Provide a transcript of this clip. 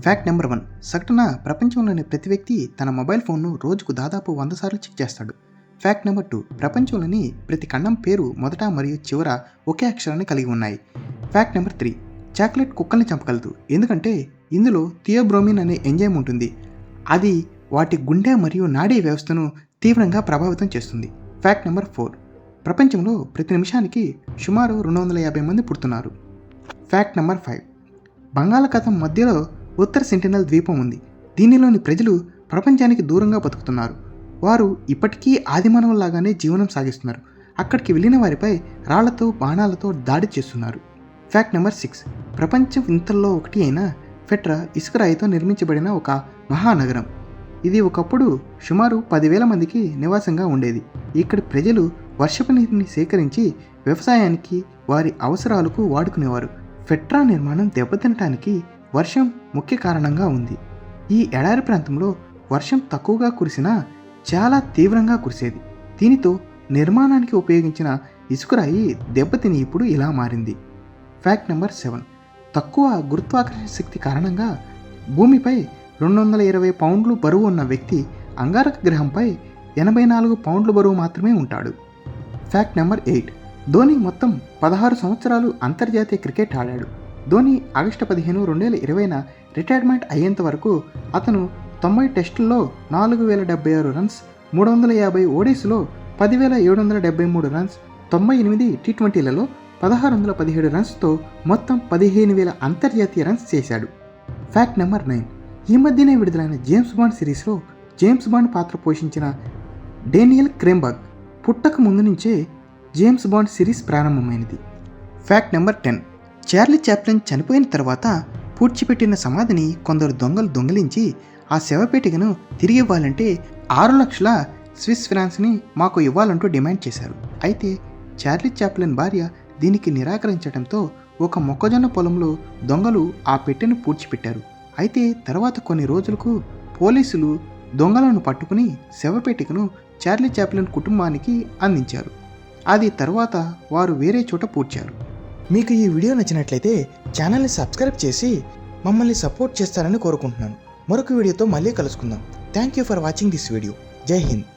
Fact number 1. సగటున ప్రపంచంలోని ప్రతి వ్యక్తి తన మొబైల్ ఫోన్ను రోజుకు దాదాపు 100 సార్లు చెక్ చేస్తాడు. Fact number 2. ప్రపంచంలోని ప్రతి ఖండం పేరు మొదట మరియు చివర ఒకే అక్షరాన్ని కలిగి ఉన్నాయి. Fact number 3. చాక్లెట్ కుక్కల్ని చంపగలదు, ఎందుకంటే ఇందులో థియోబ్రోమిన్ అనే ఎంజైమ్ ఉంటుంది. అది వాటి గుండె మరియు నాడీ వ్యవస్థను తీవ్రంగా ప్రభావితం చేస్తుంది. Fact number 4. ప్రపంచంలో ప్రతి నిమిషానికి సుమారు 250 మంది పుడుతున్నారు. Fact number 5. బంగాళాఖాతం మధ్యలో ఉత్తర సెంటినల్ ద్వీపం ఉంది. దీనిలోని ప్రజలు ప్రపంచానికి దూరంగా బతుకుతున్నారు. వారు ఇప్పటికీ ఆదిమానవుల్లాగానే జీవనం సాగిస్తున్నారు. అక్కడికి వెళ్ళిన వారిపై రాళ్లతో బాణాలతో దాడి చేస్తున్నారు. Fact number 6. ప్రపంచ వింతల్లో ఒకటి అయిన పెట్రా ఇసుక రాయితో నిర్మించబడిన ఒక మహానగరం. ఇది ఒకప్పుడు సుమారు 10,000 మందికి నివాసంగా ఉండేది. ఇక్కడి ప్రజలు వర్షపు నీటిని సేకరించి వ్యవసాయానికి వారి అవసరాలకు వాడుకునేవారు. పెట్రా నిర్మాణం దెబ్బతినటానికి వర్షం ముఖ్య కారణంగా ఉంది. ఈ ఎడారి ప్రాంతంలో వర్షం తక్కువగా కురిసినా చాలా తీవ్రంగా కురిసేది. దీనితో నిర్మాణానికి ఉపయోగించిన ఇసుకరాయి దెబ్బతిని ఇప్పుడు ఇలా మారింది. Fact number 7. తక్కువ గురుత్వాకర్షణ శక్తి కారణంగా భూమిపై 220 పౌండ్లు బరువు ఉన్న వ్యక్తి అంగారక గ్రహంపై 84 పౌండ్ల బరువు మాత్రమే ఉంటాడు. Fact number 8. ధోని మొత్తం 16 సంవత్సరాలు అంతర్జాతీయ క్రికెట్ ఆడాడు. ధోని ఆగస్టు 15, 2020న రిటైర్మెంట్ అయ్యేంత వరకు అతను 90 టెస్టుల్లో 4,076 రన్స్, 350 ఓడీస్లో 10,773 రన్స్, 98 టీ20లలో 1,617 రన్స్తో మొత్తం 15,000 అంతర్జాతీయ రన్స్ చేశాడు. Fact number 9. ఈ మధ్యనే విడుదలైన జేమ్స్ బాండ్ సిరీస్లో జేమ్స్ బాండ్ పాత్ర పోషించిన డేనియల్ క్రేంబర్గ్ పుట్టక ముందు నుంచే జేమ్స్ బాండ్ సిరీస్ ప్రారంభమైనది. Fact number 10. చార్లీ చాప్లిన్ చనిపోయిన తర్వాత పూడ్చిపెట్టిన సమాధిని కొందరు దొంగలు దొంగిలించి ఆ శవపేటికను తిరిగి ఇవ్వాలంటే 6 లక్షల స్విస్ ఫ్రాన్స్ని మాకు ఇవ్వాలంటూ డిమాండ్ చేశారు. అయితే చార్లీ చాప్లిన్ భార్య దీనికి నిరాకరించడంతో ఒక మొక్కజొన్న పొలంలో దొంగలు ఆ పెట్టెను పూడ్చిపెట్టారు. అయితే తర్వాత కొన్ని రోజులకు పోలీసులు దొంగలను పట్టుకుని శవపేటికను చార్లీ చాప్లిన్ కుటుంబానికి అందించారు. అది తర్వాత వారు వేరే చోట పూడ్చారు. మీకు ఈ వీడియో నచ్చినట్లయితే ఛానల్ని సబ్స్క్రైబ్ చేసి మమ్మల్ని సపోర్ట్ చేస్తారని కోరుకుంటున్నాను. మరొక వీడియోతో మళ్ళీ కలుసుకుందాం. Thank you for watching this video. జై హింద్.